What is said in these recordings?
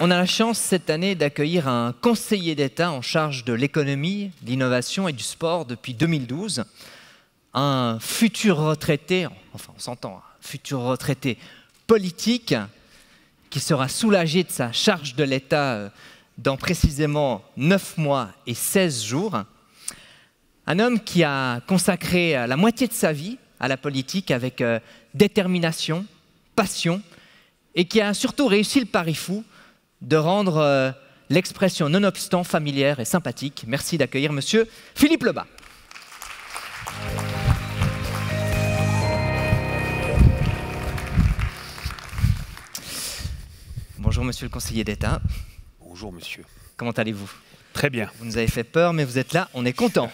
On a la chance cette année d'accueillir un conseiller d'État en charge de l'économie, de l'innovation et du sport depuis 2012. Un futur retraité, enfin on s'entend, un futur retraité politique qui sera soulagé de sa charge de l'État dans précisément 9 mois et 16 jours. Un homme qui a consacré la moitié de sa vie à la politique avec détermination, passion, et qui a surtout réussi le pari fou de rendre l'expression nonobstant familière et sympathique. Merci d'accueillir Monsieur Philippe Lebas. Bonjour Monsieur le conseiller d'État. Bonjour monsieur. Comment allez-vous? Très bien. Vous nous avez fait peur, mais vous êtes là, on est content.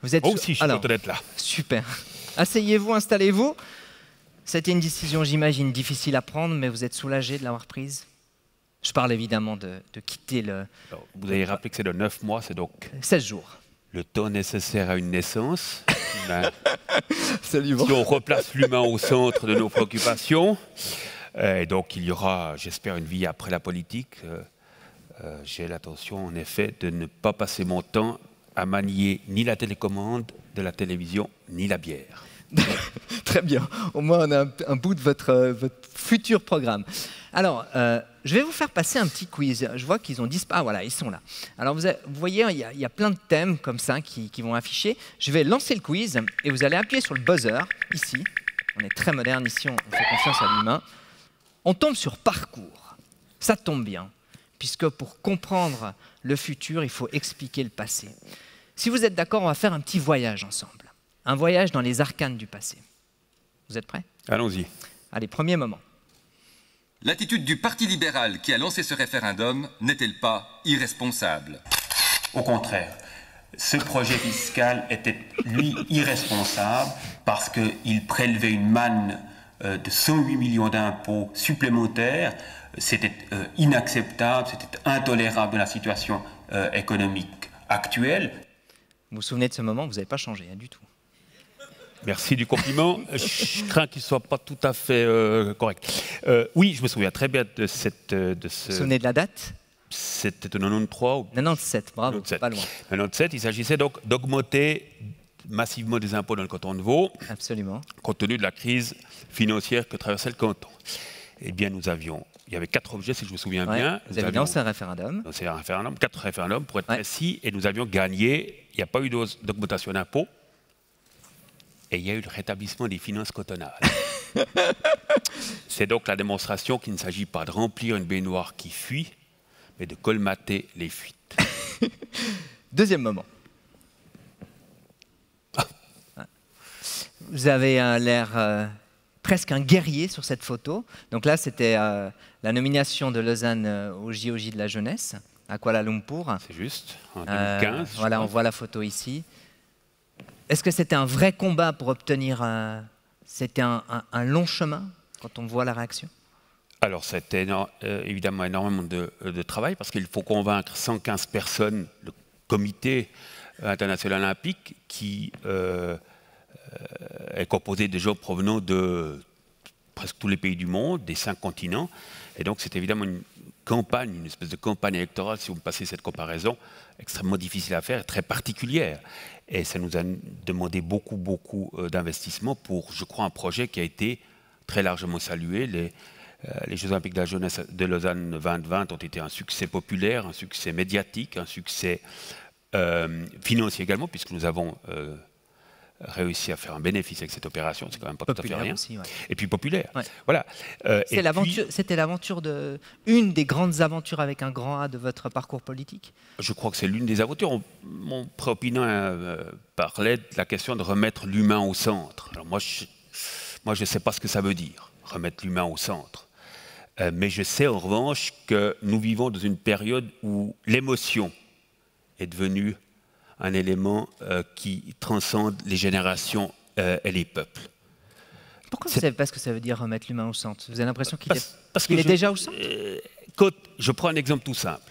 Vous êtes Moi aussi, je suis content d'être là. Super. Asseyez-vous, installez-vous. C'était une décision, j'imagine, difficile à prendre, mais vous êtes soulagé de l'avoir prise? Je parle évidemment de quitter le... Alors, vous avez rappelé que c'est de 9 mois, c'est donc 16 jours. le temps nécessaire à une naissance. Ben, Absolument. si on replace l'humain au centre de nos préoccupations, et donc il y aura, j'espère, une vie après la politique. J'ai l'intention, en effet, de ne pas passer mon temps à manier ni la télécommande de la télévision, ni la bière. Très bien. Au moins, on a un bout de votre futur programme. Alors, je vais vous faire passer un petit quiz. Je vois qu'ils ont disparu. Ah, voilà, ils sont là. Alors, vous voyez, il y a plein de thèmes comme ça qui vont afficher. Je vais lancer le quiz et vous allez appuyer sur le buzzer, ici. On est très moderne ici, on fait confiance à l'humain. On tombe sur parcours. Ça tombe bien, puisque pour comprendre le futur, il faut expliquer le passé. Si vous êtes d'accord, on va faire un petit voyage ensemble. Un voyage dans les arcanes du passé. Vous êtes prêts? Allons-y. Allez, premier moment. L'attitude du Parti libéral qui a lancé ce référendum n'est-elle pas irresponsable? Au contraire, ce projet fiscal était, lui, irresponsable parce qu'il prélevait une manne de 108 millions d'impôts supplémentaires. C'était inacceptable, c'était intolérable dans la situation économique actuelle. Vous vous souvenez de ce moment? Vous n'avez pas changé, hein, du tout. Merci du compliment. Je crains qu'il ne soit pas tout à fait correct. Oui, je me souviens très bien de ce... Vous vous souvenez de la date? C'était de 93 ou 97, bravo, 97. pas loin. 97, il s'agissait donc d'augmenter massivement des impôts dans le canton de Vaud, Absolument. compte tenu de la crise financière que traversait le canton. Eh bien, il y avait 4 objets, si je me souviens bien. Vous avez lancé un référendum. C'est un référendum, 4 référendums pour être Ouais. précis, et nous avions gagné. Il n'y a pas eu d'augmentation d'impôts, et il y a eu le rétablissement des finances cantonales. C'est donc la démonstration qu'il ne s'agit pas de remplir une baignoire qui fuit, mais de colmater les fuites. Deuxième moment. Vous avez l'air presque un guerrier sur cette photo. Donc là, c'était la nomination de Lausanne au JOJ de la jeunesse, à Kuala Lumpur. C'est juste, en 2015. Voilà, on voit la photo ici. Est-ce que c'était un vrai combat pour obtenir... c'était un long chemin, quand on voit la réaction? Alors, c'était évidemment énormément de travail, parce qu'il faut convaincre 115 personnes, le comité international olympique, qui est composé de gens provenant de presque tous les pays du monde, des 5 continents. Et donc, c'est évidemment une campagne, une espèce de campagne électorale, si vous me passez cette comparaison, extrêmement difficile à faire, très particulière. Et ça nous a demandé beaucoup d'investissement pour, je crois, un projet qui a été très largement salué. Les Jeux Olympiques de la jeunesse de Lausanne 2020 ont été un succès populaire, un succès médiatique, un succès financier également, puisque nous avons réussi à faire un bénéfice avec cette opération. C'est quand même pas tout à fait rien. Aussi, ouais. Et puis populaire. Ouais. Voilà. C'était l'aventure une des grandes aventures avec un grand A de votre parcours politique? Je crois que c'est l'une des aventures. Mon préopinant parlait de la question de remettre l'humain au centre. Alors moi, je ne sais pas ce que ça veut dire, remettre l'humain au centre. Mais je sais en revanche que nous vivons dans une période où l'émotion est devenue un élément qui transcende les générations et les peuples. Pourquoi vous ne savez pas ce que ça veut dire remettre l'humain au centre? Vous avez l'impression qu'il est déjà au centre? Je prends un exemple tout simple.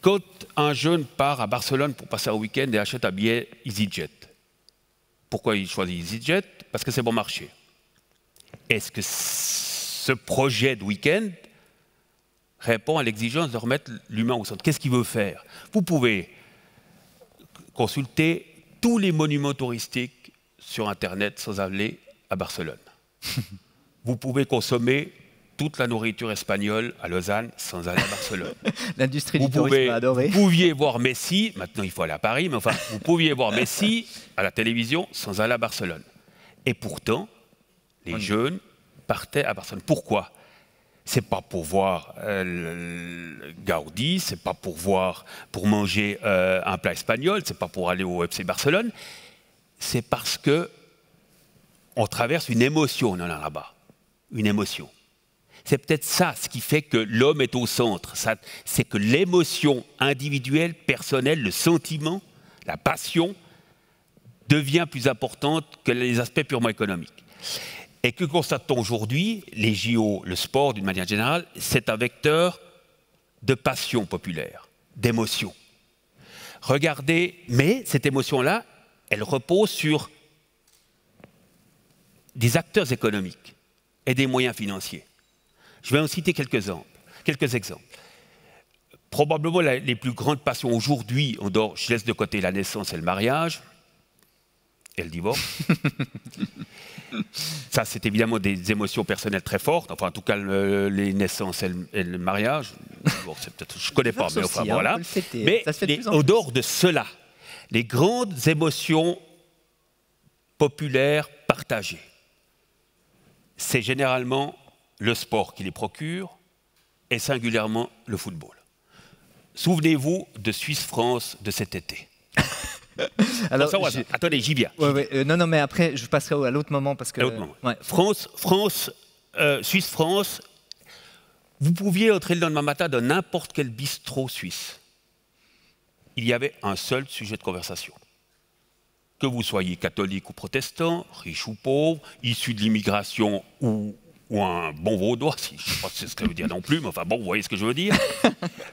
Quand un jeune part à Barcelone pour passer un week-end et achète un billet EasyJet, pourquoi il choisit EasyJet? Parce que c'est bon marché. Est-ce que ce projet de week-end répond à l'exigence de remettre l'humain au centre. Qu'est-ce qu'il veut faire? Vous pouvez consulter tous les monuments touristiques sur Internet sans aller à Barcelone. Vous pouvez consommer toute la nourriture espagnole à Lausanne sans aller à Barcelone. L'industrie du tourisme a adoré. Vous pouviez voir Messi, maintenant il faut aller à Paris, mais enfin, vous pouviez voir Messi à la télévision sans aller à Barcelone. Et pourtant, les jeunes partaient à Barcelone. Pourquoi? C'est pas pour voir Gaudi, c'est pas pour manger un plat espagnol, c'est pas pour aller au FC Barcelone. C'est parce que on traverse une émotion là-bas, une émotion. C'est peut-être ça, ce qui fait que l'homme est au centre. C'est que l'émotion individuelle, personnelle, le sentiment, la passion, devient plus importante que les aspects purement économiques. Et que constate-t-on aujourd'hui? Les JO, le sport d'une manière générale, c'est un vecteur de passion populaire, d'émotion. Regardez, mais cette émotion-là, elle repose sur des acteurs économiques et des moyens financiers. Je vais en citer quelques exemples. Probablement les plus grandes passions aujourd'hui, je laisse de côté la naissance et le mariage, et le divorce. Ça, c'est évidemment des émotions personnelles très fortes. Enfin, en tout cas, les naissances et le mariage. Bon, je ne connais pas, mais enfin, voilà. Mais en dehors de cela, les grandes émotions populaires partagées, c'est généralement le sport qui les procure, et singulièrement le football. Souvenez-vous de Suisse-France de cet été. Alors, attendez, j'y viens. Non, mais après, je passerai à l'autre moment. Parce que, ouais. Suisse-France, vous pouviez entrer le lendemain matin dans n'importe quel bistrot suisse. Il y avait un seul sujet de conversation. Que vous soyez catholique ou protestant, riche ou pauvre, issu de l'immigration ou un bon vaudois, je ne sais pas ce que ça veut dire non plus, mais enfin bon, vous voyez ce que je veux dire.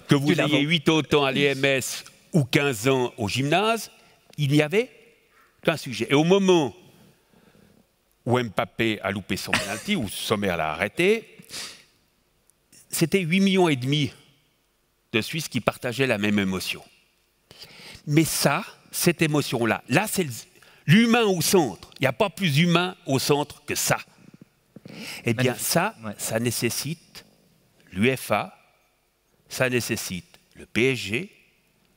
Que vous ayez 8 ans à l'EMS ou 15 ans au gymnase, il n'y avait qu'un sujet. Et au moment où Mbappé a loupé son penalty, où Sommer l'a arrêté, c'était 8,5 millions de Suisses qui partageaient la même émotion. Mais cette émotion-là, c'est l'humain au centre. Il n'y a pas plus humain au centre que ça. Eh bien, ça nécessite l'UEFA, ça nécessite le PSG,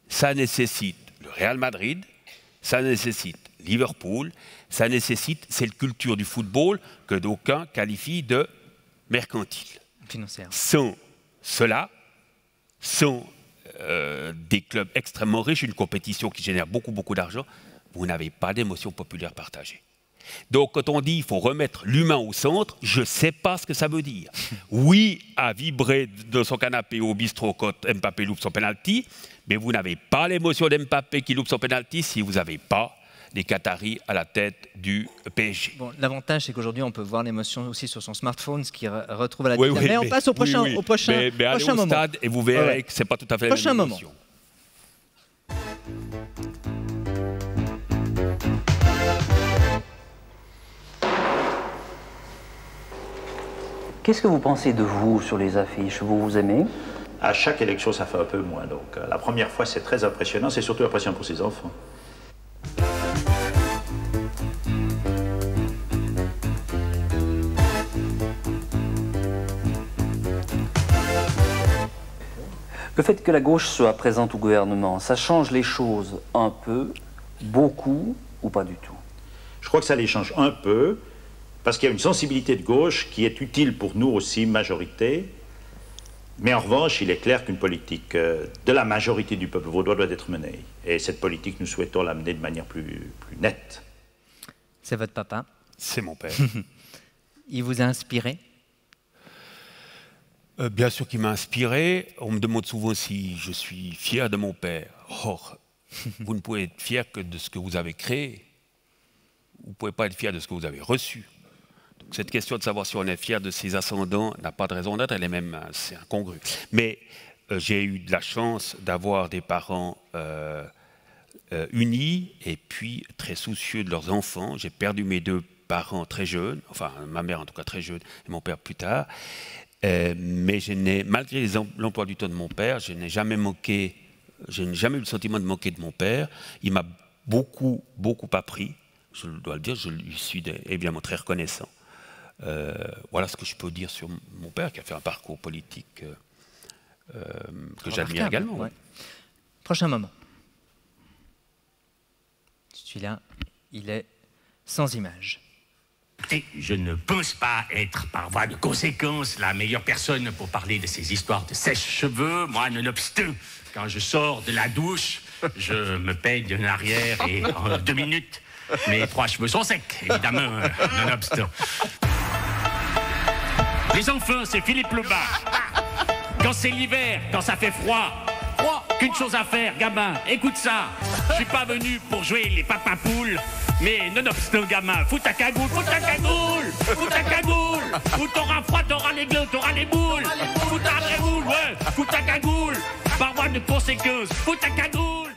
ça nécessite le Real Madrid, ça nécessite Liverpool, ça nécessite cette culture du football que d'aucuns qualifient de mercantile. Financière. Sans cela, sans des clubs extrêmement riches, une compétition qui génère beaucoup d'argent, vous n'avez pas d'émotion populaire partagée. Donc, quand on dit qu'il faut remettre l'humain au centre, je ne sais pas ce que ça veut dire. Oui, à vibrer dans son canapé au bistrot quand Mbappé loupe son penalty, mais vous n'avez pas l'émotion d'Mbappé qui loupe son penalty si vous n'avez pas les Qataris à la tête du PSG. Bon, l'avantage, c'est qu'aujourd'hui, on peut voir l'émotion aussi sur son smartphone, ce qui retrouve à la tête. Mais on passe au prochain moment. Mais allez au stade et vous verrez que ce n'est pas tout à fait la même émotion. Qu'est-ce que vous pensez de vous sur les affiches? Vous aimez? À chaque élection, ça fait un peu moins. Donc, la première fois, c'est très impressionnant. C'est surtout impressionnant pour ses enfants. Le fait que la gauche soit présente au gouvernement, ça change les choses un peu, beaucoup ou pas du tout? Je crois que ça les change un peu. Parce qu'il y a une sensibilité de gauche qui est utile pour nous aussi, majorité. Mais en revanche, il est clair qu'une politique de la majorité du peuple vaudois doit être menée. Et cette politique, nous souhaitons la mener de manière plus nette. C'est votre papa? C'est mon père. Il vous a inspiré? Bien sûr qu'il m'a inspiré. On me demande souvent si je suis fier de mon père. Or, vous ne pouvez être fier que de ce que vous avez créé. Vous ne pouvez pas être fier de ce que vous avez reçu. Cette question de savoir si on est fier de ses ascendants n'a pas de raison d'être, elle est même assez incongrue. Mais j'ai eu de la chance d'avoir des parents unis et puis très soucieux de leurs enfants. J'ai perdu mes 2 parents très jeunes, enfin ma mère en tout cas très jeune et mon père plus tard. Mais malgré l'emploi du temps de mon père, je n'ai jamais eu le sentiment de manquer de mon père. Il m'a beaucoup appris, je dois le dire, je lui suis évidemment très reconnaissant. Voilà ce que je peux dire sur mon père, qui a fait un parcours politique que j'admire également. Ouais. Prochain moment. Celui-là, il est sans image. Et je ne pense pas être, par voie de conséquence, la meilleure personne pour parler de ces histoires de sèche-cheveux. Moi, nonobstant, quand je sors de la douche, je me paye en arrière et en 2 minutes, mes 3 cheveux sont secs, évidemment, nonobstant. Les enfants, c'est Philippe Lebas. Quand c'est l'hiver, quand ça fait froid, qu'une chose à faire, gamin, écoute ça. Je suis pas venu pour jouer les papapoules, mais nonobstant, gamin, fous ta cagoule, fous ta cagoule, fous ta cagoule. Ou t'auras froid, t'auras les gueules, t'auras les boules. Fous ta cagoule, ouais, fous ta cagoule. Par voie de conséquence, fous ta cagoule.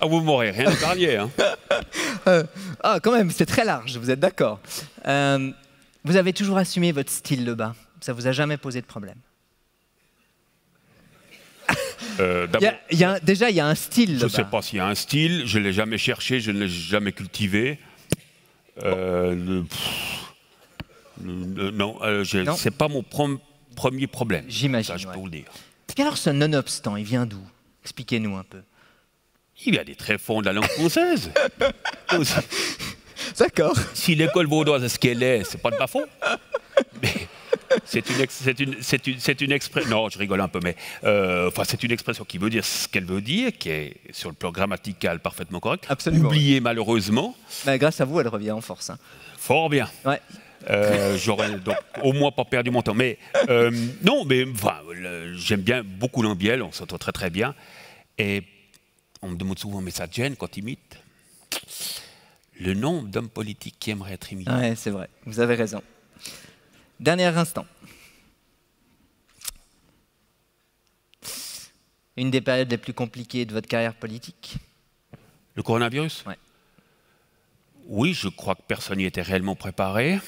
Ah, vous m'aurez rien épargné, hein. Quand même, c'est très large, vous êtes d'accord. Vous avez toujours assumé votre style Lebas. Ça vous a jamais posé de problème? Déjà, il y a un style. Je ne sais pas s'il y a un style, je ne l'ai jamais cherché, je ne l'ai jamais cultivé. Non, c'est pas mon premier problème. J'imagine. Ça, je peux vous le dire. Et alors, ce nonobstant, il vient d'où? Expliquez-nous un peu. Il vient des tréfonds de la langue française. D'accord. Si l'école vaudoise est ce qu'elle est, c'est pas de ma faute. Mais c'est une expression. Non, je rigole un peu, mais c'est une expression qui veut dire ce qu'elle veut dire, qui est sur le plan grammatical parfaitement correct. Absolument. Oubliée malheureusement. Mais grâce à vous, elle revient en force. Hein. Fort bien. Ouais. J'aurais donc au moins pas perdu mon temps. Mais non, mais j'aime bien beaucoup Lambiel, on s'entend très très bien. Et on me demande souvent, mais ça te gêne quand tu imites? Le nombre d'hommes politiques qui aimeraient être imités. Ouais, c'est vrai, vous avez raison. Dernier instant. Une des périodes les plus compliquées de votre carrière politique? Le coronavirus? Ouais. Oui, je crois que personne n'y était réellement préparé.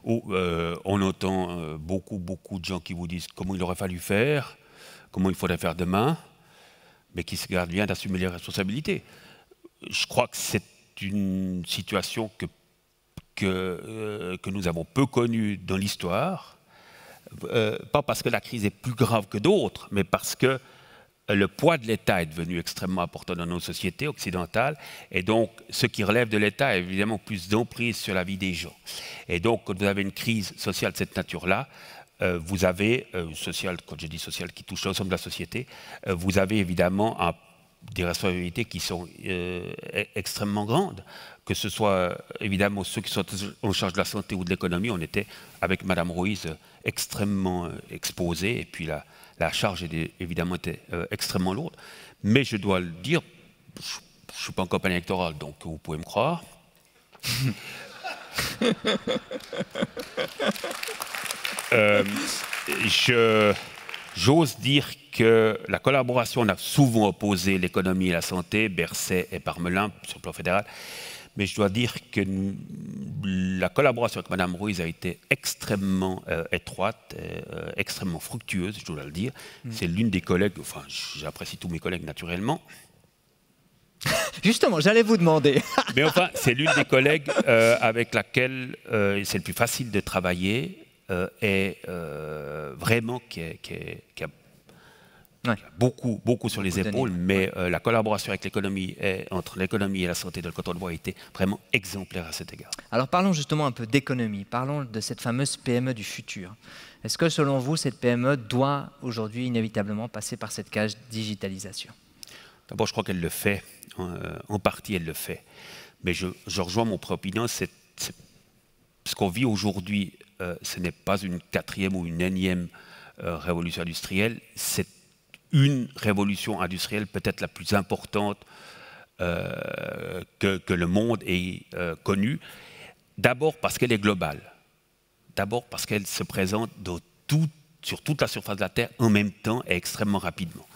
On entend beaucoup de gens qui vous disent comment il aurait fallu faire, comment il faudrait faire demain, mais qui se gardent bien d'assumer les responsabilités. Je crois que c'est une situation que nous avons peu connue dans l'histoire, pas parce que la crise est plus grave que d'autres, mais parce que le poids de l'État est devenu extrêmement important dans nos sociétés occidentales, et donc ce qui relève de l'État a évidemment plus d'emprise sur la vie des gens. Et donc quand vous avez une crise sociale de cette nature-là, vous avez, quand je dis sociale, qui touche l'ensemble de la société, vous avez évidemment des responsabilités qui sont extrêmement grandes, que ce soit évidemment ceux qui sont en charge de la santé ou de l'économie. On était avec Madame Ruiz extrêmement exposés, et puis la charge évidemment était extrêmement lourde. Mais je dois le dire, je ne suis pas en campagne électorale, donc vous pouvez me croire. J'ose dire que la collaboration, on a souvent opposé l'économie et la santé, Berset et Parmelin sur le plan fédéral, mais je dois dire que la collaboration avec Mme Ruiz a été extrêmement étroite, extrêmement fructueuse, je dois le dire. C'est l'une des collègues, enfin j'apprécie tous mes collègues naturellement. Justement, j'allais vous demander. Mais enfin, c'est l'une des collègues avec laquelle c'est le plus facile de travailler et vraiment qui a beaucoup sur les épaules, mais la collaboration avec l'économie, entre l'économie et la santé de le canton de Vaud a été vraiment exemplaire à cet égard. Alors parlons justement un peu d'économie, parlons de cette fameuse PME du futur. Est-ce que selon vous, cette PME doit aujourd'hui inévitablement passer par cette case digitalisation? D'abord, je crois qu'elle le fait, en partie elle le fait, mais je rejoins mon propre opinion, ce qu'on vit aujourd'hui, ce n'est pas une 4e ou une énième révolution industrielle, c'est une révolution industrielle peut-être la plus importante que le monde ait connue. D'abord parce qu'elle est globale. D'abord parce qu'elle se présente sur toute la surface de la Terre en même temps et extrêmement rapidement.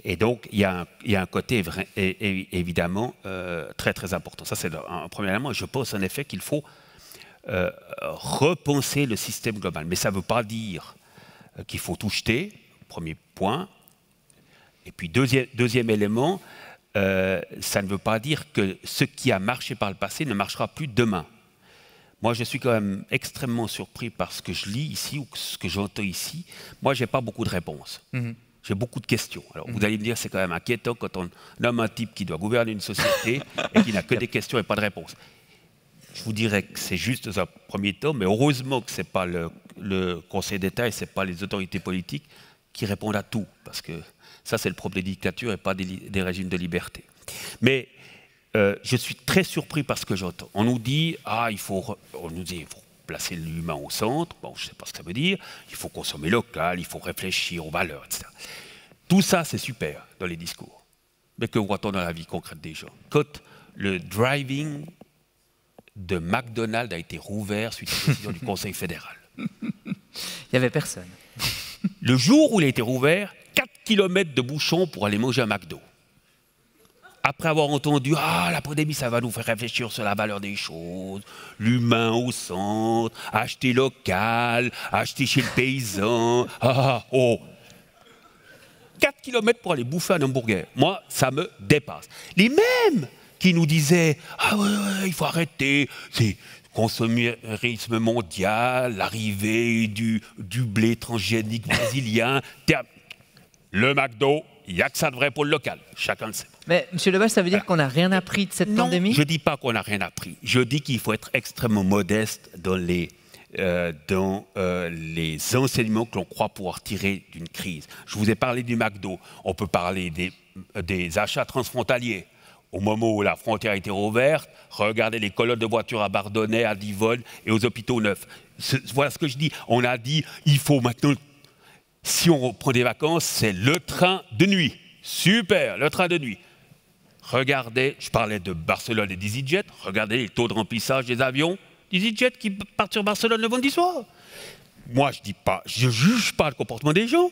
Et donc, il y a un côté évidemment très très important. Ça, c'est un premier élément. Je pense en effet qu'il faut repenser le système global. Mais ça ne veut pas dire qu'il faut tout jeter, premier point. Et puis deuxième élément, ça ne veut pas dire que ce qui a marché par le passé ne marchera plus demain. Moi, je suis quand même extrêmement surpris par ce que je lis ici ou ce que j'entends ici. Moi, je n'ai pas beaucoup de réponses. J'ai beaucoup de questions. Alors, vous allez me dire, c'est quand même inquiétant quand on nomme un type qui doit gouverner une société et qui n'a que des questions et pas de réponses. Je vous dirais que c'est juste dans un premier temps, mais heureusement que ce n'est pas le Conseil d'État et ce n'est pas les autorités politiques qui répondent à tout, parce que ça, c'est le problème des dictatures et pas des régimes de liberté. Mais je suis très surpris par ce que j'entends. On nous dit, il faut placer l'humain au centre. Bon, je ne sais pas ce que ça veut dire. Il faut consommer local, il faut réfléchir aux valeurs, etc. Tout ça, c'est super dans les discours. Mais que voit-on dans la vie concrète des gens? Quand le driving de McDonald's a été rouvert suite à la décision du Conseil fédéral. Il n'y avait personne. Le jour où il a été rouvert, 4 km de bouchons pour aller manger à McDo. Après avoir entendu « la pandémie, ça va nous faire réfléchir sur la valeur des choses, l'humain au centre, acheter local, acheter chez le paysan, 4 km pour aller bouffer un hamburger. Moi, ça me dépasse. Les mêmes qui nous disaient « il faut arrêter, c'est consumérisme mondial, l'arrivée du blé transgénique brésilien. » Le McDo, il n'y a que ça de vrai pour le local. Chacun le sait. Mais M. Lebas, ça veut dire qu'on n'a rien appris de cette pandémie? Je ne dis pas qu'on n'a rien appris. Je dis qu'il faut être extrêmement modeste dans les enseignements que l'on croit pouvoir tirer d'une crise. Je vous ai parlé du McDo. On peut parler des achats transfrontaliers. Au moment où la frontière a été rouverte, regardez les colonnes de voitures à Bardonnay, à Divonne et aux hôpitaux neufs. Voilà ce que je dis. On a dit, il faut maintenant, si on prend des vacances, c'est le train de nuit. Super, le train de nuit. Regardez, je parlais de Barcelone et d'EasyJet, regardez les taux de remplissage des avions d'EasyJet qui partent sur Barcelone le vendredi soir. Moi, je ne juge pas le comportement des gens.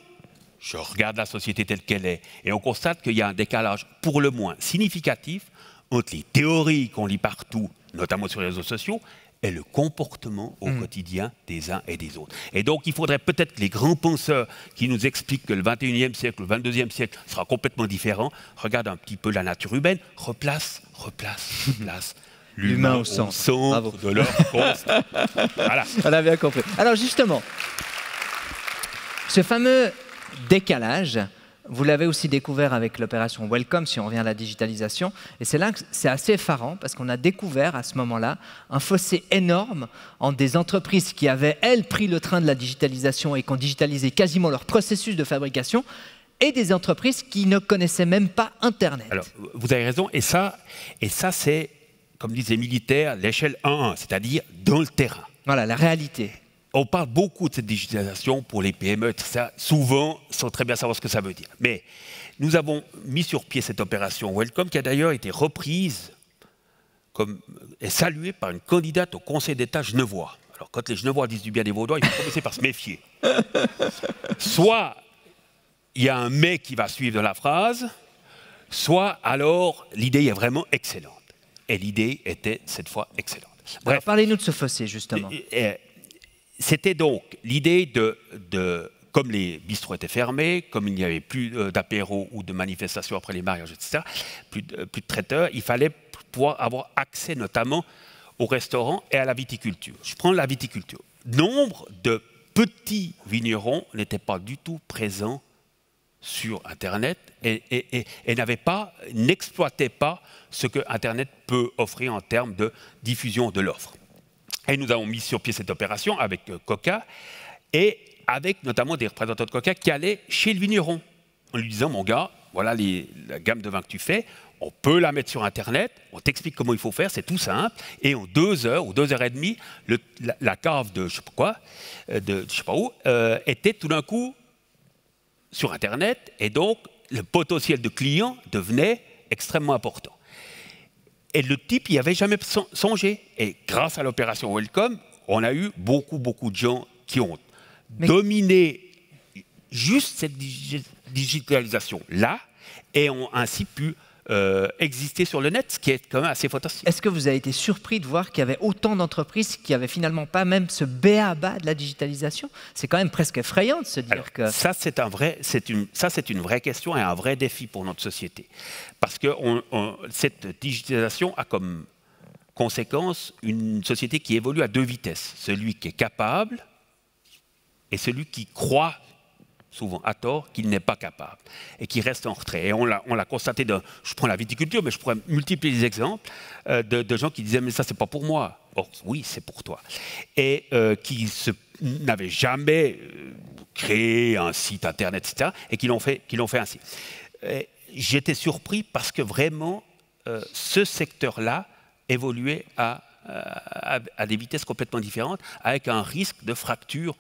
Je regarde la société telle qu'elle est et on constate qu'il y a un décalage pour le moins significatif entre les théories qu'on lit partout, notamment sur les réseaux sociaux, et le comportement au quotidien des uns et des autres. Et donc, il faudrait peut-être que les grands penseurs qui nous expliquent que le 21e siècle, le 22e siècle sera complètement différent, regardent un petit peu la nature humaine, replace l'humain au centre de leur constat. Voilà. On a bien compris. Alors justement, ce fameux décalage, vous l'avez aussi découvert avec l'opération Welcome, si on revient à la digitalisation, et c'est là que c'est assez effarant, parce qu'on a découvert à ce moment-là un fossé énorme entre des entreprises qui avaient, elles, pris le train de la digitalisation et qui ont digitalisé quasiment leur processus de fabrication, et des entreprises qui ne connaissaient même pas Internet. Alors, vous avez raison, et ça c'est, comme disent les militaires, l'échelle 1-1, c'est-à-dire dans le terrain. Voilà, la réalité. On parle beaucoup de cette digitalisation pour les PME, ça, souvent, sans très bien savoir ce que ça veut dire. Mais nous avons mis sur pied cette opération Welcome, qui a d'ailleurs été reprise et saluée par une candidate au Conseil d'État genevois. Alors, quand les Genevois disent du bien des Vaudois, il faut commencer par se méfier. Soit il y a un « mais » qui va suivre dans la phrase, soit alors l'idée est vraiment excellente. Et l'idée était cette fois excellente. Bref, parlez-nous de ce fossé, justement. C'était donc l'idée comme les bistrots étaient fermés, comme il n'y avait plus d'apéros ou de manifestations après les mariages, etc., plus de traiteurs, il fallait pouvoir avoir accès notamment aux restaurants et à la viticulture. Je prends la viticulture. Nombre de petits vignerons n'étaient pas du tout présents sur Internet et n'exploitaient pas ce que Internet peut offrir en termes de diffusion de l'offre. Et nous avons mis sur pied cette opération avec Coca et avec notamment des représentants de Coca qui allaient chez le vigneron en lui disant « Mon gars, voilà la gamme de vin que tu fais, on peut la mettre sur Internet, on t'explique comment il faut faire, c'est tout simple. » Et en 2 heures ou 2 heures et demie, la cave de je sais pas quoi, de je sais pas où, était tout d'un coup sur Internet et donc le potentiel de clients devenait extrêmement important. Et le type n'y avait jamais songé. Et grâce à l'opération Welcome, on a eu beaucoup de gens qui ont dominé juste cette digitalisation-là et ont ainsi pu exister sur le net, ce qui est quand même assez fantastique. Est-ce que vous avez été surpris de voir qu'il y avait autant d'entreprises qui n'avaient finalement pas même ce b.a.-ba de la digitalisation? C'est quand même presque effrayant de se dire Alors, que... Ça, c'est une vraie question et un vrai défi pour notre société. Parce que cette digitalisation a comme conséquence une société qui évolue à deux vitesses. Celui qui est capable et celui qui croit, souvent à tort, qu'il n'est pas capable et qui reste en retrait. Et on l'a constaté, je prends la viticulture, mais je pourrais multiplier les exemples de gens qui disaient « mais ça, c'est pas pour moi ». Or, oui, c'est pour toi. Et qui n'avaient jamais créé un site internet, etc., et qui l'ont fait ainsi. J'étais surpris parce que vraiment, ce secteur-là évoluait à des vitesses complètement différentes, avec un risque de fracture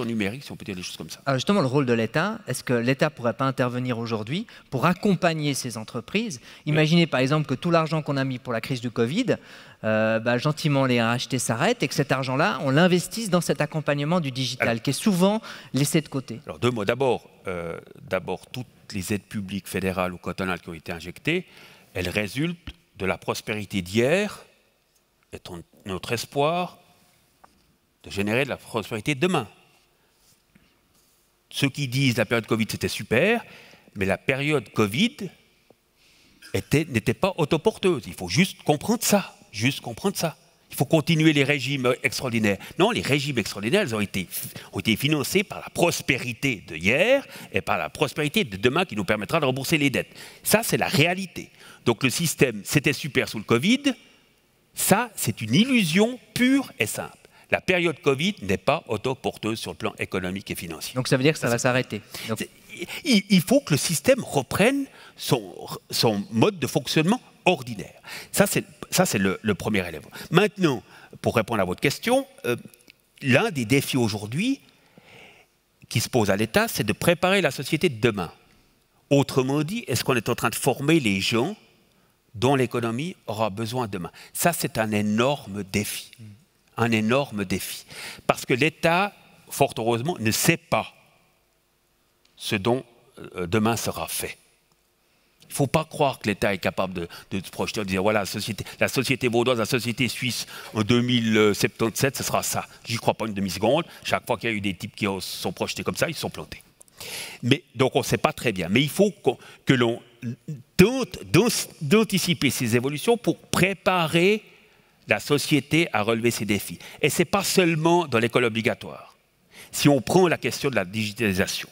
numérique, si on peut dire des choses comme ça. Alors justement, le rôle de l'État, est-ce que l'État ne pourrait pas intervenir aujourd'hui pour accompagner ces entreprises? Imaginez par exemple que tout l'argent qu'on a mis pour la crise du Covid, gentiment les racheter s'arrêtent et que cet argent-là, on l'investisse dans cet accompagnement du digital, qui est souvent laissé de côté. Alors deux mots. D'abord, toutes les aides publiques fédérales ou cantonales qui ont été injectées, elles résultent de la prospérité d'hier, et notre espoir de générer de la prospérité demain. Ceux qui disent la période Covid c'était super, mais la période Covid n'était pas autoporteuse. Il faut juste comprendre ça. Il faut continuer les régimes extraordinaires. Non, les régimes extraordinaires, ils ont été financés par la prospérité de hier et par la prospérité de demain qui nous permettra de rembourser les dettes. Ça, c'est la réalité. Donc le système, c'était super sous le Covid. Ça, c'est une illusion pure et simple. La période Covid n'est pas autoporteuse sur le plan économique et financier. Donc ça veut dire que ça va s'arrêter. Il faut que le système reprenne son mode de fonctionnement ordinaire. Ça, c'est le premier élément. Maintenant, pour répondre à votre question, l'un des défis aujourd'hui qui se pose à l'État, c'est de préparer la société de demain. Autrement dit, est-ce qu'on est en train de former les gens dont l'économie aura besoin demain? Ça, c'est un énorme défi. Un énorme défi. Parce que l'État, fort heureusement, ne sait pas ce dont demain sera fait. Il ne faut pas croire que l'État est capable de se projeter, de dire voilà, la société vaudoise, la société suisse en 2077, ce sera ça. J'y crois pas une demi-seconde. Chaque fois qu'il y a eu des types qui se sont projetés comme ça, ils se sont plantés. Donc on ne sait pas très bien. Mais il faut que l'on tente d'anticiper ces évolutions pour préparer la société à relever ces défis. Et ce n'est pas seulement dans l'école obligatoire. Si on prend la question de la digitalisation,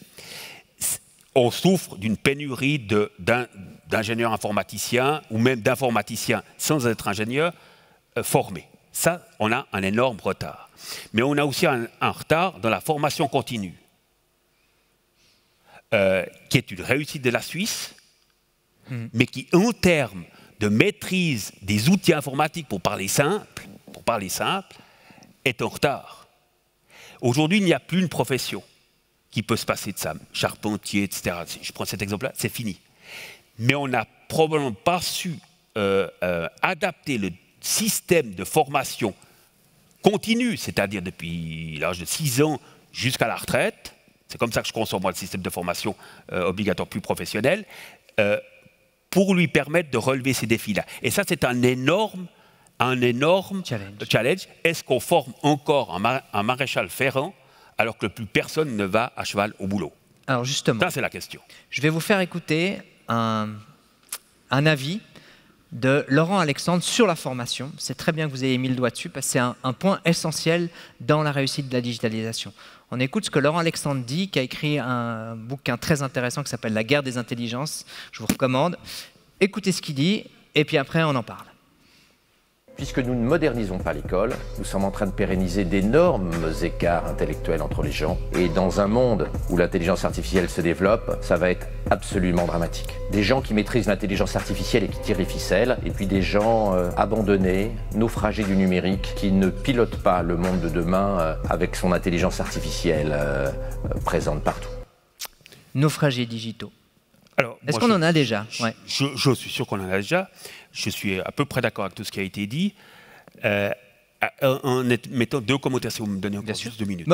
on souffre d'une pénurie d'ingénieurs informaticiens ou même d'informaticiens sans être ingénieurs formés. Ça, on a un énorme retard. Mais on a aussi un retard dans la formation continue, qui est une réussite de la Suisse, mais qui, en termes de maîtrise des outils informatiques pour parler simple, est en retard. Aujourd'hui, il n'y a plus une profession qui peut se passer de ça, charpentier, etc. Je prends cet exemple-là, c'est fini. Mais on n'a probablement pas su adapter le système de formation continue, c'est-à-dire depuis l'âge de 6 ans jusqu'à la retraite. C'est comme ça que je conçois moi le système de formation obligatoire plus professionnel, pour lui permettre de relever ces défis-là. Et ça, c'est un énorme challenge. Est-ce qu'on forme encore un maréchal Ferrand alors que plus personne ne va à cheval au boulot? Alors justement, ça c'est la question. Je vais vous faire écouter un avis de Laurent Alexandre sur la formation. C'est très bien que vous ayez mis le doigt dessus parce que c'est un point essentiel dans la réussite de la digitalisation. On écoute ce que Laurent Alexandre dit, qui a écrit un bouquin très intéressant qui s'appelle « La guerre des intelligences ». Je vous recommande. Écoutez ce qu'il dit et puis après on en parle. Puisque nous ne modernisons pas l'école, nous sommes en train de pérenniser d'énormes écarts intellectuels entre les gens. Et dans un monde où l'intelligence artificielle se développe, ça va être absolument dramatique. Des gens qui maîtrisent l'intelligence artificielle et qui tirent les ficelles, et puis des gens abandonnés, naufragés du numérique, qui ne pilotent pas le monde de demain avec son intelligence artificielle présente partout. Naufragés digitaux. Est-ce qu'on en a déjà? Je suis sûr qu'on en a déjà. Je suis à peu près d'accord avec tout ce qui a été dit. En mettant 2 commentaires, si vous me donnez encore juste 2 minutes.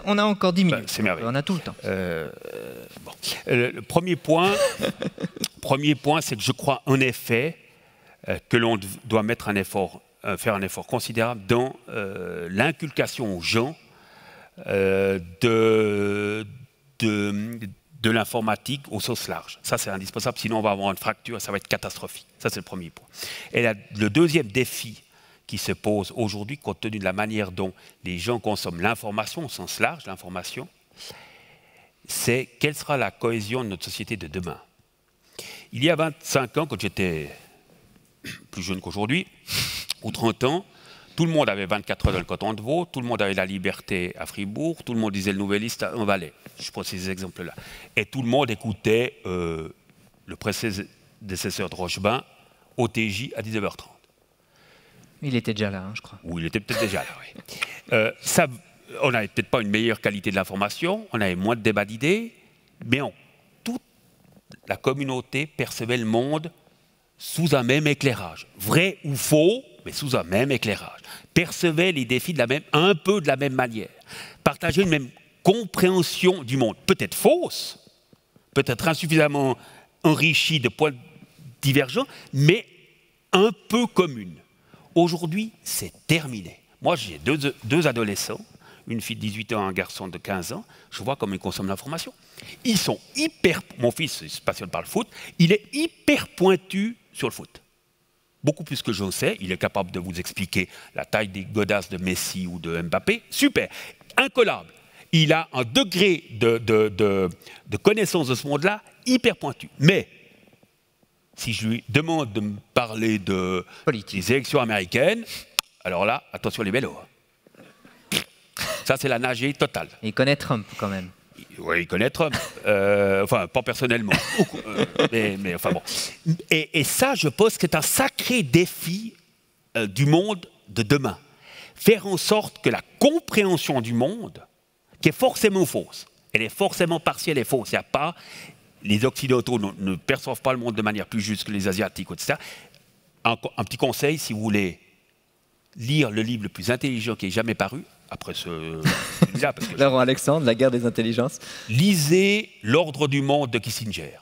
On a encore 10 minutes. C'est merveilleux. On a tout le temps. Le premier point, Premier point, c'est que je crois en effet que l'on doit faire un effort considérable dans l'inculcation aux gens de l'informatique au sens large. Ça, c'est indispensable, sinon on va avoir une fracture et ça va être catastrophique. Ça, c'est le premier point. Et le deuxième défi qui se pose aujourd'hui, compte tenu de la manière dont les gens consomment l'information au sens large, l'information, c'est quelle sera la cohésion de notre société de demain. Il y a 25 ans, quand j'étais plus jeune qu'aujourd'hui, ou 30 ans, tout le monde avait 24 heures dans le canton de Vaud, tout le monde avait la liberté à Fribourg, tout le monde lisait le Nouvelliste en Valais. Je prends ces exemples-là. Et tout le monde écoutait le prédécesseur de Rochebain, OTJ, à 19h30. Il était déjà là, hein, je crois. Oui, il était peut-être déjà là, oui. On n'avait peut-être pas une meilleure qualité de l'information, on avait moins de débats d'idées, mais toute la communauté percevait le monde sous un même éclairage. Vrai ou faux, mais sous un même éclairage. Percevait les défis un peu de la même manière. Partageait une même compréhension du monde. Peut-être fausse, peut-être insuffisamment enrichie de points divergents, mais un peu commune. Aujourd'hui, c'est terminé. Moi, j'ai deux adolescents, une fille de 18 ans et un garçon de 15 ans. Je vois comment ils consomment l'information. Ils sont hyper... Mon fils se passionne par le foot. Il est hyper pointu sur le foot. Beaucoup plus que je sais. Il est capable de vous expliquer la taille des godasses de Messi ou de Mbappé. Super. Incollable. Il a un degré de connaissance de ce monde-là hyper pointu. Mais si je lui demande de me parler des élections américaines, alors là, attention les vélos. Ça, c'est la nager totale. Il connaît Trump, quand même. Oui, il connaît Trump. Enfin, pas personnellement. mais enfin bon. Et ça, je pense que c'est un sacré défi du monde de demain. Faire en sorte que la compréhension du monde, qui est forcément fausse, elle est forcément partielle et fausse. Il n'y a pas... Les Occidentaux ne perçoivent pas le monde de manière plus juste que les Asiatiques, etc. Un petit conseil, si vous voulez lire le livre le plus intelligent qui ait jamais paru, après celui-là, parce que le roi Alexandre, la guerre des intelligences. Lisez L'ordre du monde de Kissinger.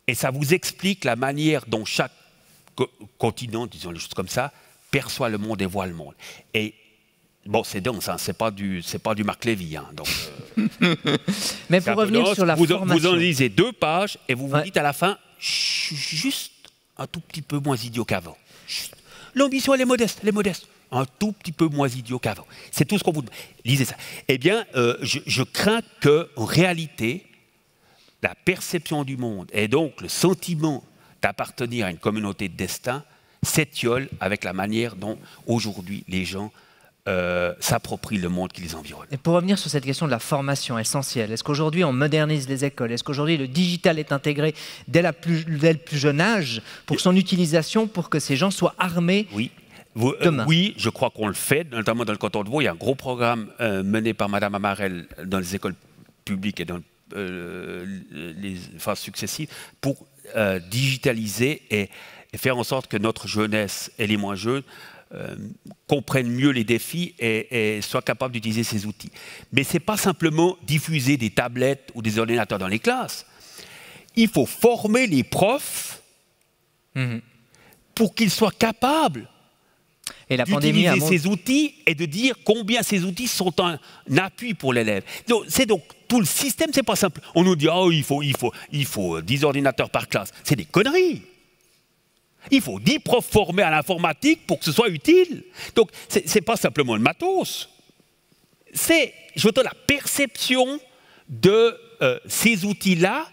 Et ça vous explique la manière dont chaque continent, disons les choses comme ça, perçoit le monde et voit le monde. Et bon, c'est dense, hein, c'est pas du Marc Lévy. Hein, donc, mais pour revenir sur la formation... Vous en lisez 2 pages et vous vous dites à la fin, je suis juste un tout petit peu moins idiot qu'avant. L'ambition, elle est modeste, un tout petit peu moins idiot qu'avant. C'est tout ce qu'on vous demande. Lisez ça. Eh bien, je crains qu'en réalité, la perception du monde et donc le sentiment d'appartenir à une communauté de destin s'étiole avec la manière dont aujourd'hui les gens s'approprient le monde qui les environne. Et pour revenir sur cette question de la formation essentielle, est-ce qu'aujourd'hui on modernise les écoles? Est-ce qu'aujourd'hui le digital est intégré dès le plus jeune âge pour son utilisation, pour que ces gens soient armés demain? Oui, je crois qu'on le fait, notamment dans le canton de Vaud. Il y a un gros programme mené par Mme Amarel dans les écoles publiques et dans les phases successives pour digitaliser et faire en sorte que notre jeunesse et les moins jeunes comprennent mieux les défis et soient capables d'utiliser ces outils. Mais ce n'est pas simplement diffuser des tablettes ou des ordinateurs dans les classes. Il faut former les profs pour qu'ils soient capables d'utiliser ces outils et de dire combien ces outils sont un appui pour l'élève. C'est donc tout le système, c'est pas simple. On nous dit oh, il faut 10 ordinateurs par classe. C'est des conneries. Il faut 10 profs formés à l'informatique pour que ce soit utile. Donc, ce n'est pas simplement le matos. C'est, je veux dire, la perception de ces outils-là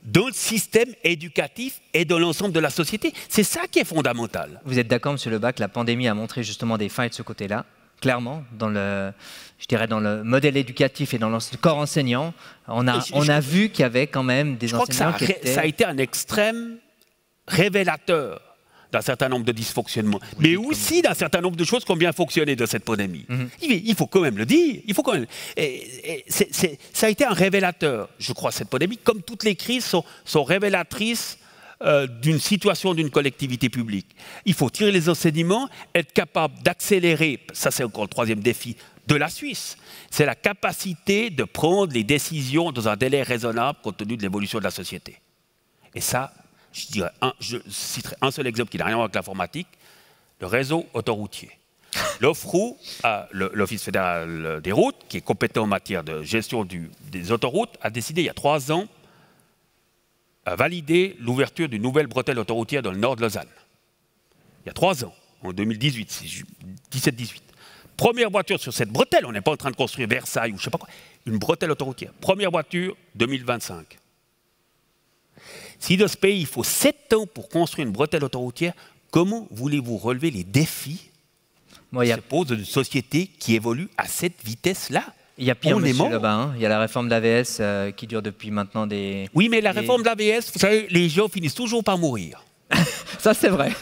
dans le système éducatif et dans l'ensemble de la société. C'est ça qui est fondamental. Vous êtes d'accord, M. Lebas, que la pandémie a montré justement des failles de ce côté-là, clairement, dans le modèle éducatif et dans le corps enseignant. On a vu qu'il y avait quand même des enseignants qui étaient... Ça a été un extrême révélateur d'un certain nombre de dysfonctionnements, mais aussi d'un certain nombre de choses qui ont bien fonctionné dans cette pandémie. Il faut quand même le dire. Ça a été un révélateur, je crois, cette pandémie, comme toutes les crises sont révélatrices d'une situation d'une collectivité publique. Il faut tirer les enseignements, être capable d'accélérer, ça c'est encore le 3e défi de la Suisse, c'est la capacité de prendre les décisions dans un délai raisonnable compte tenu de l'évolution de la société. Et ça, je citerai un seul exemple qui n'a rien à voir avec l'informatique, le réseau autoroutier. L'OFROUT, l'Office fédéral des routes, qui est compétent en matière de gestion des autoroutes, a décidé il y a 3 ans à valider l'ouverture d'une nouvelle bretelle autoroutière dans le nord de Lausanne. Il y a 3 ans, en 2018, 17-18. Première voiture sur cette bretelle, on n'est pas en train de construire Versailles ou je ne sais pas quoi, une bretelle autoroutière. Première voiture, 2025. Si dans ce pays, il faut 7 ans pour construire une bretelle autoroutière, comment voulez-vous relever les défis qui se posent d'une société qui évolue à cette vitesse-là? Il y a pire, monsieur Lebas, hein. Il y a la réforme de l'AVS qui dure depuis maintenant des... Oui, mais la réforme de l'AVS, vous savez, les gens finissent toujours par mourir. Ça, c'est vrai.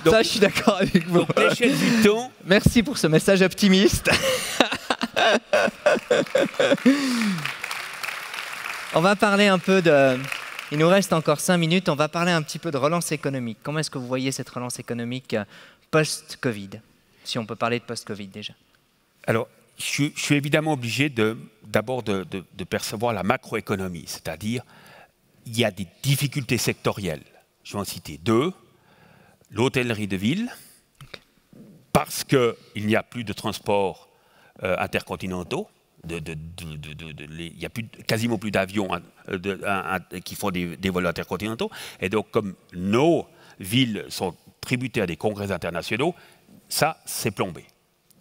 Donc, ça, je suis d'accord avec vous. Donc, l'échelle du temps... Merci pour ce message optimiste. On va parler un peu de... Il nous reste encore 5 minutes. On va parler un petit peu de relance économique. Comment est-ce que vous voyez cette relance économique post-Covid? Si on peut parler de post-Covid déjà. Alors, je suis évidemment obligé d'abord de percevoir la macroéconomie. C'est-à-dire, il y a des difficultés sectorielles. Je vais en citer 2. L'hôtellerie de ville, parce qu'il n'y a plus de transports intercontinentaux. Il n'y a quasiment plus d'avions qui font des vols intercontinentaux. Et donc, comme nos villes sont tributaires des congrès internationaux, ça, c'est plombé.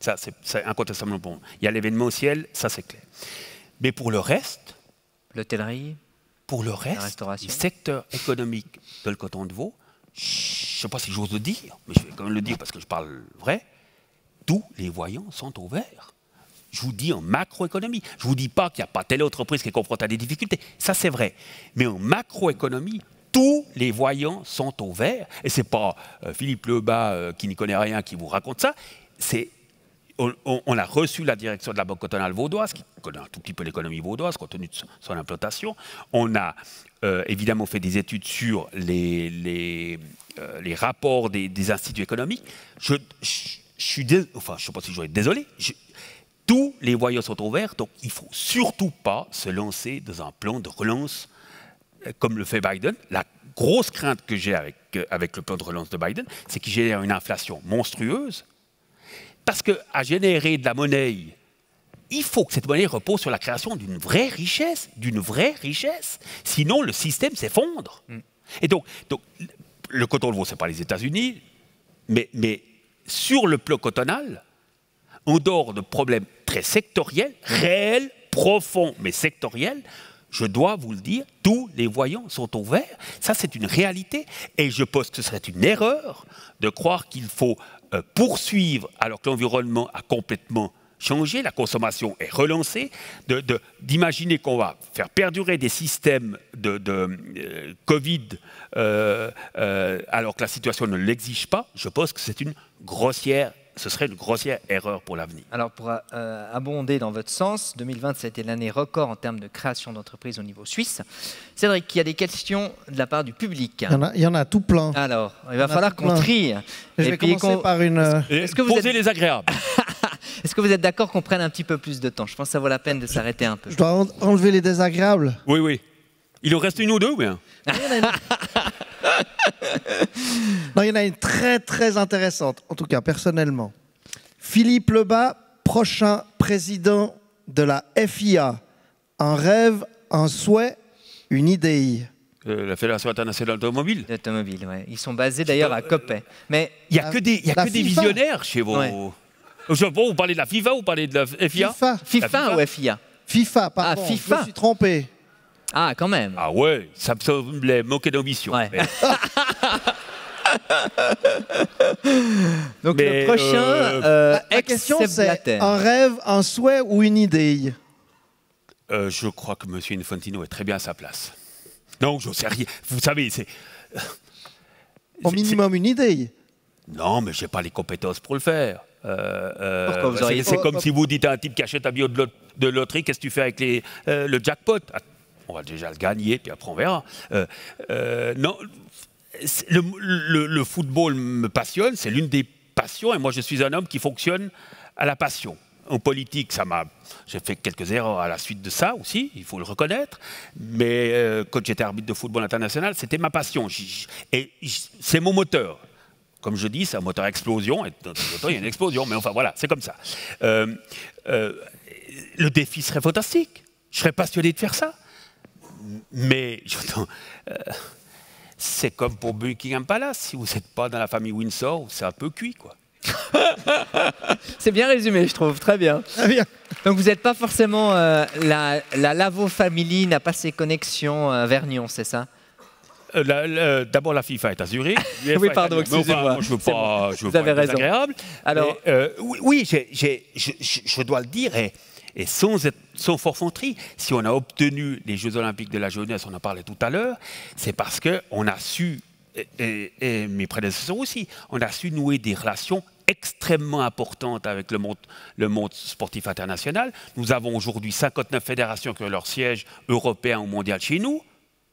Ça, c'est incontestablement plombé. Il y a l'événementiel, ça, c'est clair. Mais pour le reste... L'hôtellerie, pour le reste, les secteurs économiques de le canton de Vaud, je ne sais pas si j'ose le dire, mais je vais quand même le dire parce que je parle vrai, tous les voyants sont au vert. Je vous dis en macroéconomie. Je ne vous dis pas qu'il n'y a pas telle entreprise qui est confrontée à des difficultés. Ça, c'est vrai. Mais en macroéconomie, tous les voyants sont au vert. Et ce n'est pas Philippe Lebas qui n'y connaît rien qui vous raconte ça. On a reçu la direction de la Banque cantonale vaudoise, qui connaît un tout petit peu l'économie vaudoise, compte tenu de son implantation. On a évidemment fait des études sur les rapports des instituts économiques. Je ne sais pas si je dois être désolé. Tous les voyants sont au vert, donc il ne faut surtout pas se lancer dans un plan de relance comme le fait Biden. La grosse crainte que j'ai avec le plan de relance de Biden, c'est qu'il génère une inflation monstrueuse. Parce qu'à générer de la monnaie, il faut que cette monnaie repose sur la création d'une vraie richesse. Sinon, le système s'effondre. Et donc, le canton de Vaud, ce n'est pas les États-Unis, mais sur le plan cantonal, en dehors de problèmes très sectoriels, réels, profonds, mais sectoriels, je dois vous le dire, tous les voyants sont au vert. Ça, c'est une réalité. Et je pense que ce serait une erreur de croire qu'il faut poursuivre alors que l'environnement a complètement changé, la consommation est relancée, d'imaginer qu'on va faire perdurer des systèmes de Covid alors que la situation ne l'exige pas. Je pense que c'est ce serait une grossière erreur pour l'avenir. Alors, pour abonder dans votre sens, 2020, ça a été l'année record en termes de création d'entreprises au niveau suisse. Cédric, il y a des questions de la part du public. Il y en a tout plein. Alors, il va falloir qu'on trie. Je vais commencer par une... Posez les agréables. Est-ce que vous êtes d'accord qu'on prenne un petit peu plus de temps? Je pense que ça vaut la peine de s'arrêter un peu. Je dois enlever les désagréables? Oui. Il en reste une ou deux ou bien? Non, il y en a une très très intéressante, en tout cas personnellement. Philippe Lebas, prochain président de la FIA. Un rêve, un souhait, une idée. La Fédération internationale d'automobile. D'automobile, oui. Ils sont basés d'ailleurs à Coppet. Mais il n'y a que des visionnaires chez vous. Ouais. Je sais pas, vous parlez de la FIFA ou vous parlez de la FIA? FIFA ou FIA? FIFA, pardon. Ah, FIFA. Je me suis trompé. Ah, quand même. Ah ouais, ça me semblait manquer d'ambition. Ouais. Donc le prochain, la question c'est un rêve, un souhait ou une idée? Je crois que M. Infantino est très bien à sa place. Non, je ne sais rien. Vous savez, c'est... Au minimum une idée. Non, mais je n'ai pas les compétences pour le faire. C'est comme si vous dites à un type qui achète un billet de loterie, qu'est-ce que tu fais avec le jackpot? On va déjà le gagner, puis après on verra. Non, le football me passionne, c'est l'une des passions, et moi je suis un homme qui fonctionne à la passion. en politique, j'ai fait quelques erreurs à la suite de ça aussi, il faut le reconnaître. Mais quand j'étais arbitre de football international, c'était ma passion. C'est mon moteur. Comme je dis, c'est un moteur à explosion. Et dans le moteur, il y a une explosion. Mais enfin, voilà, c'est comme ça. Le défi serait fantastique. Je serais passionné de faire ça. Mais c'est comme pour Buckingham Palace. Si vous n'êtes pas dans la famille Windsor, c'est un peu cuit, quoi. C'est bien résumé, je trouve. Très bien. Très bien. Donc vous n'êtes pas forcément... la Lavo Family n'a pas ses connexions vers Nyon, c'est ça? D'abord, la FIFA est à Zurich. Oui, pardon, excusez-moi. Je ne veux pas vous avez être raison. désagréable. Alors, oui, je dois le dire, et sans forfanterie, si on a obtenu les Jeux Olympiques de la jeunesse, on en parlait tout à l'heure, c'est parce qu'on a su, et mes prédécesseurs aussi, on a su nouer des relations extrêmement importantes avec le monde sportif international. Nous avons aujourd'hui 59 fédérations qui ont leur siège européen ou mondial chez nous.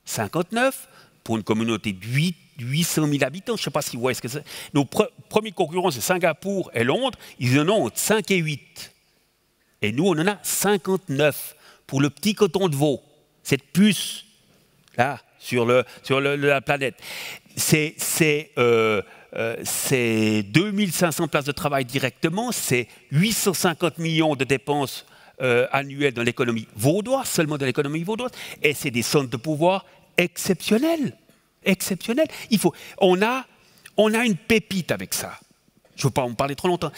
59 pour une communauté de 800 000 habitants. Je ne sais pas si vous voyez ce que c'est. Nos premiers concurrents, c'est Singapour et Londres. Ils en ont entre 5 et 8. Et nous, on en a 59 pour le petit coton de veau. Cette puce, là, sur la planète. C'est 2500 places de travail directement, c'est 850 millions de dépenses annuelles dans l'économie vaudoise, seulement dans l'économie vaudoise, et c'est des centres de pouvoir exceptionnels. Exceptionnels. On a une pépite avec ça. Je ne veux pas en parler trop longtemps.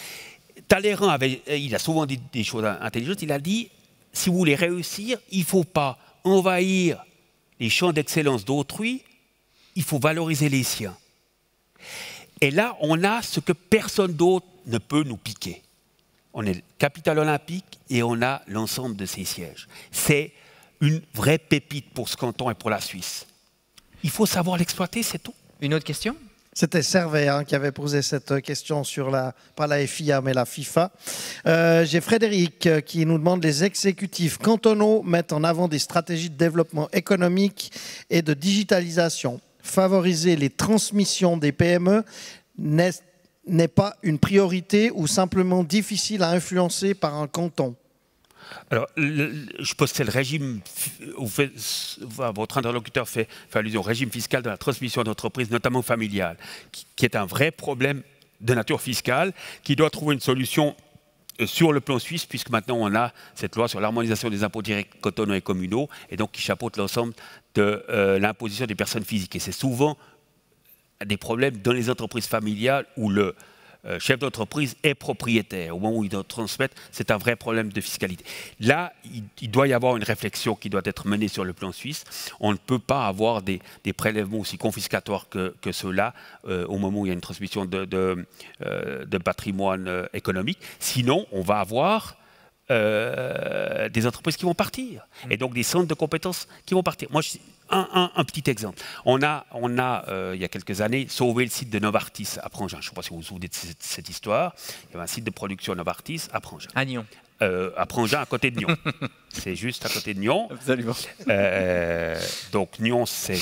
Talleyrand il a souvent dit des choses intelligentes. Il a dit, si vous voulez réussir, il ne faut pas envahir les champs d'excellence d'autrui, il faut valoriser les siens. Et là, on a ce que personne d'autre ne peut nous piquer. On est capitale olympique et on a l'ensemble de ses sièges. C'est une vraie pépite pour ce canton et pour la Suisse. Il faut savoir l'exploiter, c'est tout. Une autre question? C'était Servet qui avait posé cette question sur pas la FIA, mais la FIFA. J'ai Frédéric qui nous demande: les exécutifs cantonaux mettent en avant des stratégies de développement économique et de digitalisation. Favoriser les transmissions des PME n'est pas une priorité ou simplement difficile à influencer par un canton? Alors, je pense que c'est le régime, votre interlocuteur fait allusion au régime fiscal de la transmission d'entreprises, notamment familiales, qui est un vrai problème de nature fiscale, qui doit trouver une solution sur le plan suisse, puisque maintenant on a cette loi sur l'harmonisation des impôts directs cantonaux et communaux, et donc qui chapeaute l'ensemble de l'imposition des personnes physiques. Et c'est souvent des problèmes dans les entreprises familiales où le chef d'entreprise est propriétaire. Au moment où il doit transmettre, c'est un vrai problème de fiscalité. Là, il doit y avoir une réflexion qui doit être menée sur le plan suisse. On ne peut pas avoir des prélèvements aussi confiscatoires que ceux-là au moment où il y a une transmission de patrimoine économique. Sinon, on va avoir des entreprises qui vont partir et donc des centres de compétences qui vont partir. Moi, un petit exemple. On a il y a quelques années, sauvé le site de Novartis à Prangin. Je ne sais pas si vous vous souvenez de cette histoire. Il y avait un site de production Novartis à Prangin. À Nyon. À Prangin, à côté de Nyon. C'est juste à côté de Nyon. Absolument. Donc Nyon, c'est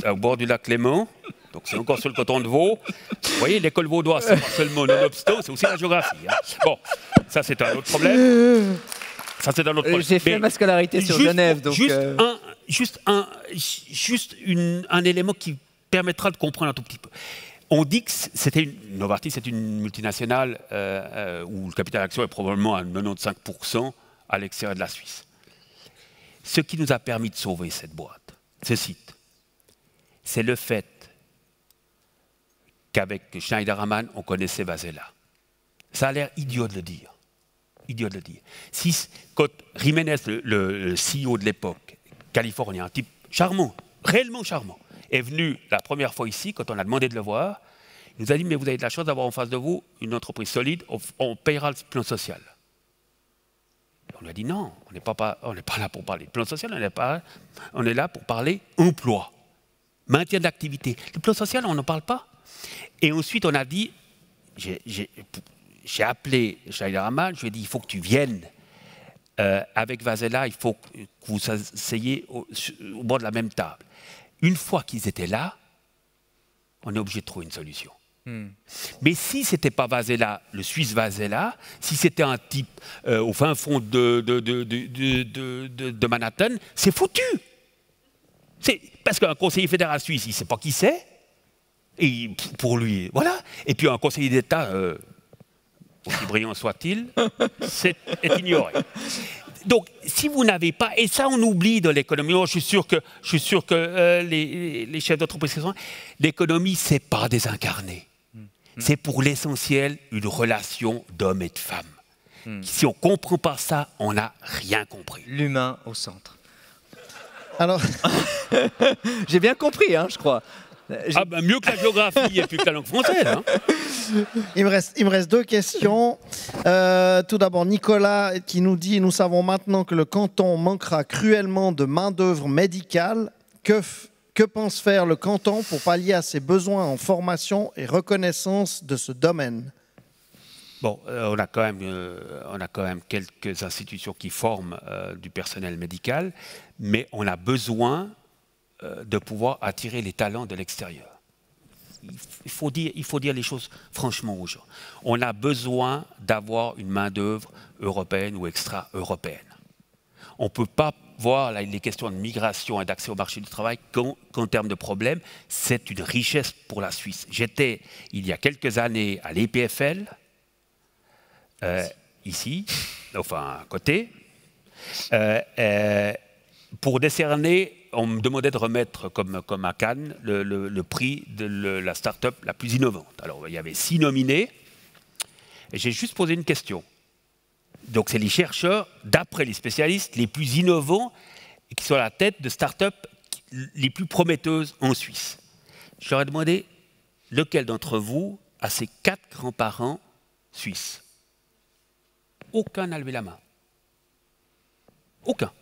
au bord du lac Léman. Donc c'est encore sur le coton de Vaud. Vous voyez, l'école vaudoise, c'est pas seulement nonobstant, c'est aussi la géographie. Hein. Bon, ça c'est un autre problème. Ça c'est un autre problème. J'ai fait ma scolarité sur Genève, donc. Juste un élément qui permettra de comprendre un tout petit peu. On dit que Novartis, c'est une multinationale où le capital d'action est probablement à 95% à l'extérieur de la Suisse. Ce qui nous a permis de sauver cette boîte, ce site, c'est le fait qu'avec Schneiderman, on connaissait Vasella. Ça a l'air idiot de le dire. Idiot de le dire. Quand Jiménez, le CEO de l'époque, californien, un type charmant, réellement charmant, est venu la première fois ici, quand on a demandé de le voir, il nous a dit: mais vous avez de la chance d'avoir en face de vous une entreprise solide, on payera le plan social. On lui a dit: non, on n'est pas là pour parler de plan social, on est là pour parler emploi, maintien de l'activité. Le plan social, on n'en parle pas. Et ensuite, on a dit, j'ai appelé Schneiderman, je lui ai dit: il faut que tu viennes avec Vasella, il faut que vous asseyez au bord de la même table. Une fois qu'ils étaient là, on est obligé de trouver une solution. Mais si ce n'était pas Vasella, le Suisse Vasella, si c'était un type au fin fond de Manhattan, c'est foutu. Parce qu'un conseiller fédéral suisse, il ne sait pas qui c'est. Et pour lui, voilà. Et puis un conseiller d'État, aussi brillant soit-il, est ignoré. Donc, si vous n'avez pas, et ça on oublie dans l'économie, je suis sûr que les chefs d'entreprise, l'économie, c'est pas désincarné. C'est pour l'essentiel une relation d'hommes et de femmes. Si on ne comprend pas ça, on n'a rien compris. L'humain au centre. Alors, j'ai bien compris, hein, je crois. Mieux que la géographie et plus que la langue française. Hein. Il me reste deux questions. Tout d'abord, Nicolas qui nous dit « Nous savons maintenant que le canton manquera cruellement de main-d'œuvre médicale. Que pense faire le canton pour pallier à ses besoins en formation et reconnaissance de ce domaine ?» Bon, on a quand même quelques institutions qui forment du personnel médical, mais on a besoin de pouvoir attirer les talents de l'extérieur. Il faut dire les choses franchement aux gens. On a besoin d'avoir une main-d'œuvre européenne ou extra-européenne. On ne peut pas voir les questions de migration et d'accès au marché du travail qu'en termes de problèmes, c'est une richesse pour la Suisse. J'étais, il y a quelques années, à l'EPFL, ici, enfin à côté, pour décerner, on me demandait de remettre, comme à Cannes, le prix de la start-up la plus innovante. Alors, il y avait 6 nominés, et j'ai juste posé une question. Donc, c'est les chercheurs, d'après les spécialistes, les plus innovants et qui sont à la tête de start-up les plus prometteuses en Suisse. Je leur ai demandé lequel d'entre vous a ses 4 grands-parents suisses. Aucun n'a levé la main. Aucun.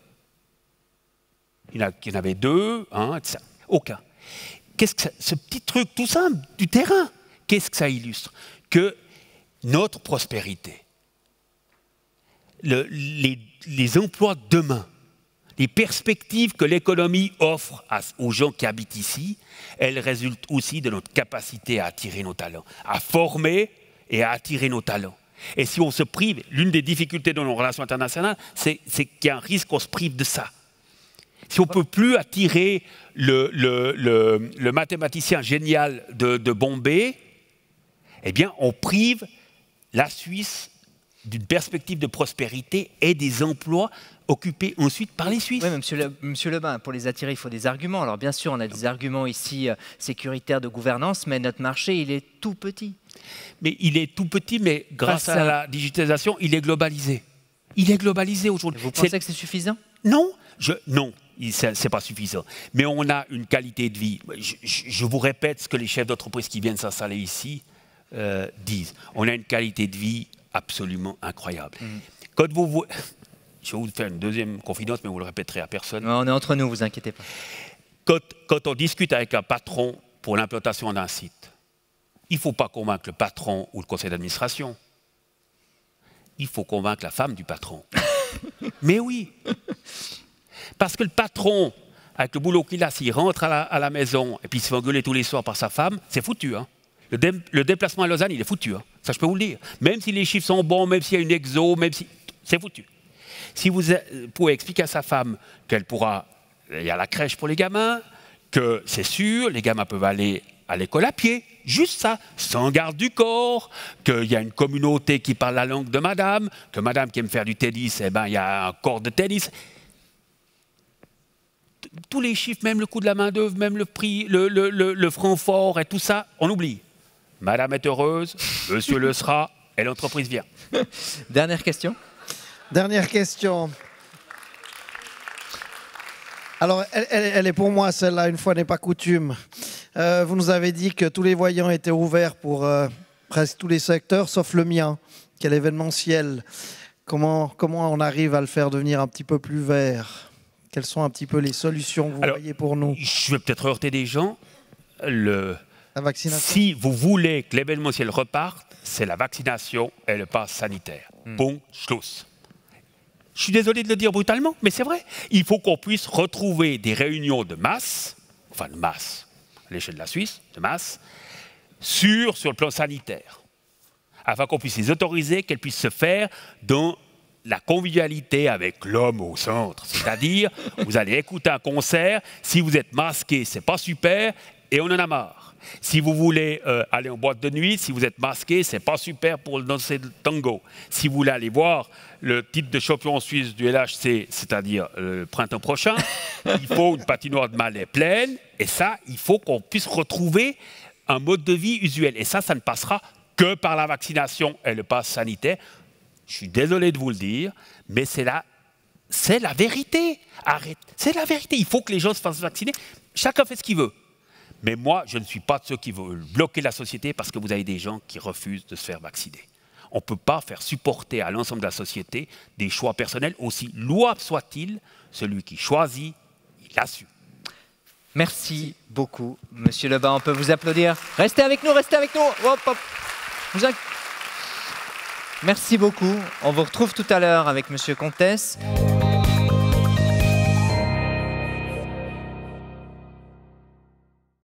Il y en avait 2, etc. Aucun. Qu'est-ce que ce petit truc tout simple du terrain, qu'est-ce que ça illustre? Que notre prospérité, les emplois de demain, les perspectives que l'économie offre aux gens qui habitent ici, elles résultent aussi de notre capacité à attirer nos talents, à former et à attirer nos talents. Et si on se prive, l'une des difficultés dans nos relations internationales, c'est qu'il y a un risque qu'on se prive de ça. Si on ne peut plus attirer le mathématicien génial de Bombay, eh bien, on prive la Suisse d'une perspective de prospérité et des emplois occupés ensuite par les Suisses. Oui, monsieur Lebin, pour les attirer, il faut des arguments. Alors bien sûr, on a des arguments ici sécuritaires de gouvernance, mais notre marché, il est tout petit. Mais il est tout petit, mais grâce à la digitalisation, il est globalisé. Il est globalisé aujourd'hui. Vous pensez que c'est suffisant? Non, non. Ce n'est pas suffisant. Mais on a une qualité de vie. Je vous répète ce que les chefs d'entreprise qui viennent s'installer ici disent. On a une qualité de vie absolument incroyable. Quand je vais vous faire une deuxième confidence, mais vous ne le répéterez à personne. Non, on est entre nous, vous inquiétez pas. Quand on discute avec un patron pour l'implantation d'un site, il ne faut pas convaincre le patron ou le conseil d'administration. Il faut convaincre la femme du patron. Mais oui. Parce que le patron, avec le boulot qu'il a, s'il rentre à la maison et puis il se fait engueuler tous les soirs par sa femme, c'est foutu. Hein. Le déplacement à Lausanne, il est foutu. Hein. Ça, je peux vous le dire. Même si les chiffres sont bons, même s'il y a une exo, même si... c'est foutu. Si vous pouvez expliquer à sa femme qu'elle pourra... Il y a la crèche pour les gamins, que c'est sûr, les gamins peuvent aller à l'école à pied, juste ça, sans garde du corps, qu'il y a une communauté qui parle la langue de madame, que madame qui aime faire du tennis, eh ben, il y a un corps de tennis. Tous les chiffres, même le coût de la main-d'œuvre, même le prix, le franc fort et tout ça, on oublie. Madame est heureuse, monsieur le sera, et l'entreprise vient. Dernière question. Dernière question. Alors, elle est pour moi, celle-là, une fois n'est pas coutume. Vous nous avez dit que tous les voyants étaient ouverts pour presque tous les secteurs, sauf le mien, qui est l'événementiel. Comment on arrive à le faire devenir un petit peu plus vert? Quelles sont un petit peu les solutions que vous voyez pour nous? Je vais peut-être heurter des gens. La vaccination. Si vous voulez que l'événementiel reparte, c'est la vaccination et le pass sanitaire. Bon, Schluss. Je suis désolé de le dire brutalement, mais c'est vrai. Il faut qu'on puisse retrouver des réunions de masse, enfin de masse, à l'échelle de la Suisse, de masse, sûres sur le plan sanitaire, afin qu'on puisse les autoriser, qu'elles puissent se faire dans la convivialité avec l'homme au centre. C'est-à-dire, vous allez écouter un concert, si vous êtes masqué, c'est pas super, et on en a marre. Si vous voulez aller en boîte de nuit, si vous êtes masqué, c'est pas super pour danser le tango. Si vous voulez aller voir le titre de champion suisse du LHC, c'est-à-dire le printemps prochain, il faut une patinoire de Malais pleine, et ça, il faut qu'on puisse retrouver un mode de vie usuel. Et ça ne passera que par la vaccination et le pass sanitaire. Je suis désolé de vous le dire, mais c'est la vérité. Arrête, c'est la vérité. Il faut que les gens se fassent vacciner. Chacun fait ce qu'il veut. Mais moi, je ne suis pas de ceux qui veulent bloquer la société parce que vous avez des gens qui refusent de se faire vacciner. On ne peut pas faire supporter à l'ensemble de la société des choix personnels, aussi louables soient-ils. Celui qui choisit, il assume. Merci beaucoup, Monsieur Lebas. On peut vous applaudir. Restez avec nous, restez avec nous. Hop, hop. Merci beaucoup. On vous retrouve tout à l'heure avec Monsieur Comtesse.